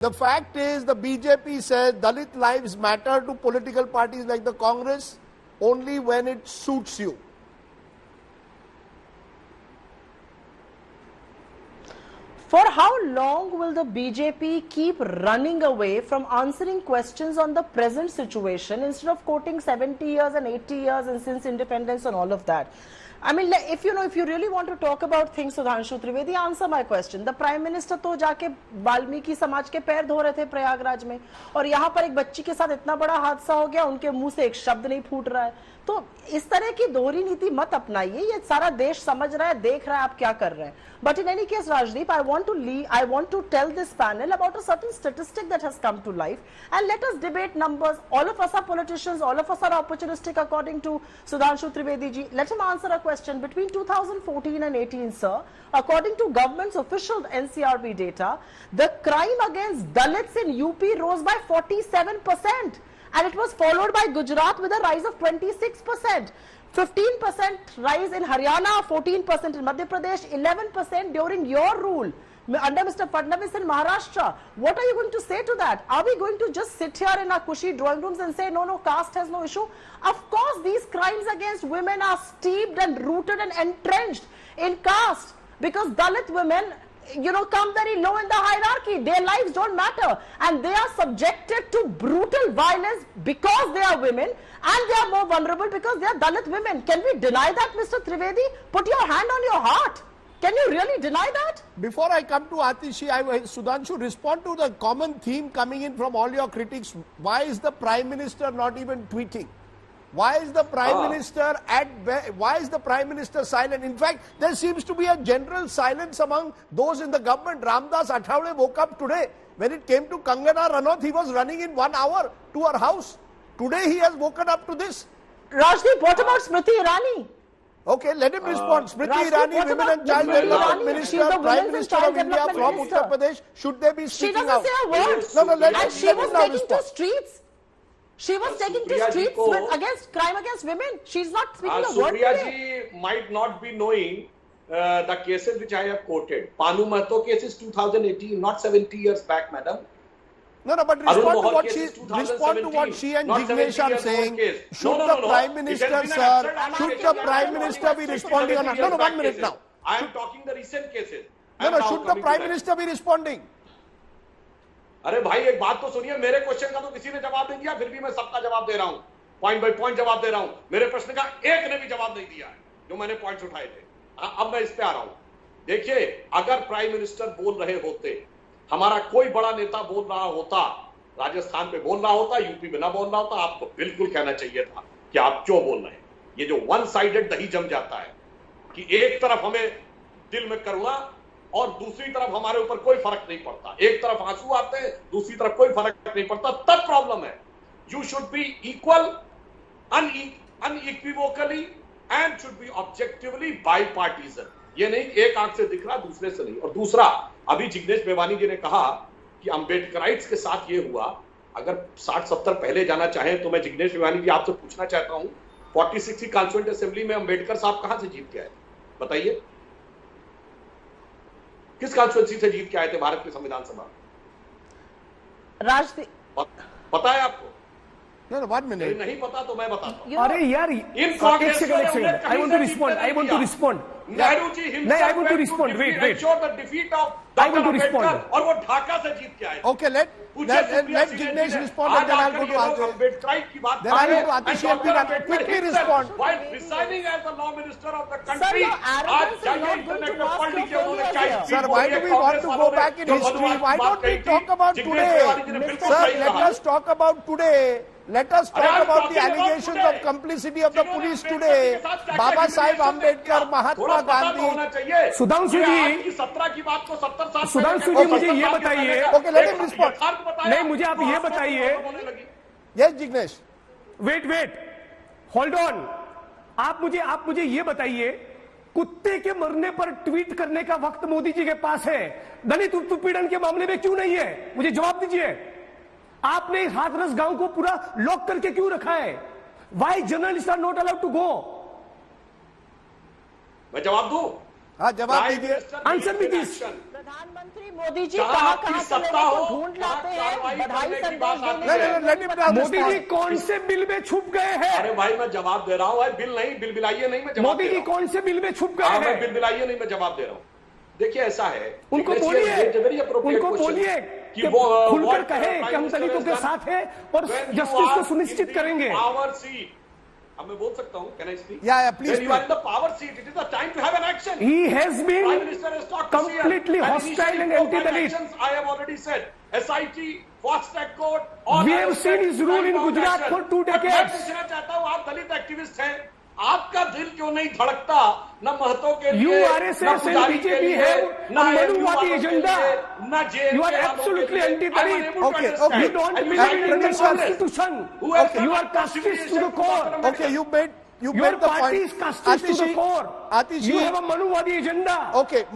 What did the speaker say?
The fact is, the BJP says Dalit lives matter to political parties like the Congress only when it suits you. For how long will the BJP keep running away from answering questions on the present situation instead of quoting 70 years and 80 years and since independence and all of that? I mean, if you really want to talk about things, Sudhanshu Trivedi, answer my question. The Prime Minister तो जाके वाल्मीकि समाज के पैर धो रहे थे प्रयागराज में, और यहाँ पर एक बच्ची के साथ इतना बड़ा हादसा हो गया, उनके मुंह से एक शब्द नहीं फूट रहा है. तो इस तरह की दोहरी नीति मत अपनाइए. ये सारा देश समझ रहा है, देख रहा है आप क्या कर रहे हैं. But in any case, Rajdeep, I want to tell this panel about a certain statistic that has come to life, and let us debate numbers. All of us are politicians, all of us are opportunistic according to Sudhanshu Trivedi ji. Let him answer a question. Between 2014 and 18, sir, according to government's official NCRB data, the crime against Dalits in UP rose by 47%, and it was followed by Gujarat with a rise of 26%. 15% rise in Haryana, 14% in Madhya Pradesh, 11% during your rule under Mr. Fadnavis in Maharashtra. What are you going to say to that? Are we going to just sit here in our cushy drawing rooms and say, no, caste has no issue? Of course, these crimes against women are steeped and rooted and entrenched in caste, because Dalit women, come very low in the hierarchy. Their lives don't matter, and they are subjected to brutal violence because they are women, and they are more vulnerable because they are Dalit women. Can we deny that, Mr. Trivedi? Put your hand on your heart. Can you really deny that? Before I come to Atishi, Sudhanshu, respond to the common theme coming in from all your critics. Why is the Prime Minister not even tweeting? Why is the Prime Minister why is the Prime Minister silent? In fact, there seems to be a general silence among those in the government. Ramdas Athawale woke up today. When it came to Kangana Ranaut, he was running in 1 hour to her house. Today he has woken up to this. Rajdeep, what about Smriti Irani? Okay, let him respond. Smriti Irani, Women and Child Development Minister, Prime Minister of India from Uttar Pradesh. Should they be speaking out? She doesn't say a word. No, let and she was taking respond. to streets. She was taking to streets against crime against women. She's not speaking a word Supriya today. ji might not be knowing the cases which I have quoted. Panu Mahto case is 2018, not 70 years back, madam. No, but respond to what she and Jignesh are saying. Should the Prime Minister, sir, should the Prime Minister be responding or not? No, 1 minute now. I am talking the recent cases. No, should the Prime Minister be responding? अरे भाई एक बात तो सुनिए, मेरे question का तो किसी ने जवाब नहीं दिया, फिर भी मैं सबका जवाब दे रहा हूं, पॉइंट बाय पॉइंट जवाब दे रहा हूं. मेरे प्रश्न का एक ने भी जवाब नहीं दिया है जो मैंने पॉइंट्स उठाए थे. अब मैं इस पे आ रहा हूं. देखिए, अगर प्राइम मिनिस्टर बोल रहे होते, हमारा कोई बड़ा नेता बोल रहा होता, राजस्थान पे बोल रहा होता, यूपी में ना बोल रहा होता, आपको बिल्कुल कहना चाहिए था कि आप क्यों बोल रहे हैं. ये जो वन साइडेड दही जम जाता है कि एक तरफ हमें दिल में करुणा और दूसरी तरफ हमारे ऊपर कोई फर्क नहीं पड़ता, एक तरफ आंसू आते हैं, दूसरी तरफ कोई फर्क नहीं पड़ता, तब प्रॉब्लम है. You should be equal, unequivocally and should be objectively by partisan. ये नहीं एक आंख से दिख रहा दूसरे से नहीं. और दूसरा, अभी जिग्नेश मेवानी जी ने कहा कि अम्बेडकराइट्स के साथ ये हुआ. अगर 60-70 पहले जाना चाहें तो मैं जिग्नेश मेवानी जी आपसे पूछना चाहता हूं, 46 कॉन्स्टिट्यूएंट असेंबली में अम्बेडकर साहब कहां से जीत के आए? बताइए, किस कॉन्स्टिट्यूएंसी से जीत के आए थे भारत की संविधान सभा? राजदीप, पता है आपको? No, 1 minute. नहीं पता तो मैं बताता हूं. अरे यार, एक second, I want to respond. Nehru ji नहीं, I want to respond. Wait. the defeat of I want to respond. और वो ढाका से जीत के आए. Okay, let Jignesh respond and then I'll go to Atishi. Then I'll go to Atishi and then quickly respond. While resigning as the law minister of the country, Sir, why do we want to go back in history? Why don't we talk about today? Sir, let us talk about today. Let us talk about the allegations of complicity of the police today. Baba Sahib Ambedkar, Mahatma Gandhi. Sudhanshu जी, 17 की बात को 70 साल. सुधांशु जी मुझे ये बताइए. Okay, let him respond. नहीं, मुझे आप ये बताइए. Yes, Jignesh. Wait, hold on. आप मुझे ये बताइए, कुत्ते के मरने पर ट्वीट करने का वक्त मोदी जी के पास है, दलित उत्पीड़न के मामले में क्यों नहीं है? मुझे जवाब दीजिए. आपने हाथरस गांव को पूरा लॉक करके क्यों रखा है? Why journalist are not allowed to go? मैं जवाब दूं? हाँ, जवाब दीजिए. Answer me this. प्रधानमंत्री मोदी जी जहां कहां आपकी कहां से सत्ता लोगों हो, को ढूंढ लाते वहां हैं, कार्रवाई बधाई करने की संदेश बात देने आती के है। लिए। let me now Modi ji respond. कौन से बिल में छुप गए हैं? अरे भाई मैं जवाब दे रहा हूं भाई, बिल नहीं, बिल बिलाइए नहीं, मैं जवाब मोदी दे जी रहा हूं। कौन से बिल में छुप गए हाँ, मैं हैं? बिल बिलाइए नहीं, मैं जवाब दे रहा हूं। देखिए ऐसा है, उनको Let's बोलिए, hear a very appropriate उनको question बोलिए कि कि वो खुलकर what कहे Prime कि हम Minister दलितों has के done साथ हैं और when you जस्टिस को are सुनिश्चित in the करेंगे। power seat. अब मैं बोल सकता हूं, can I speak? Yeah, yeah, please When you are speak. in the power seat, it is the time to have an action. He has Prime been Minister has talked to CM, completely and hostile initially and 4 5 anti-Dalit. actions I have already said. SIT, fast track court, all We I have said, seen his rule in time bound Gujarat action. for 2 But मैं decades. पूछना चाहता हूं, आप दलित activist हैं, आपका दिल क्यों नहीं धड़कता न महतो के You लिए, RSS न and पुजारी के BJP लिए, have न a AMU Madhuvadi वालों के agenda. लिए, न JNK You are वालों के absolutely लिए? anti-Dalit. I'm unable to Okay, understand. okay. You don't And you believe like in to the Pradhan Sir. constitution. Who has You done are a casteist to the conciliation core. to Okay, you made Your the party point. is casteist to the core. Atish You ji, have a Manuvadi agenda. okay.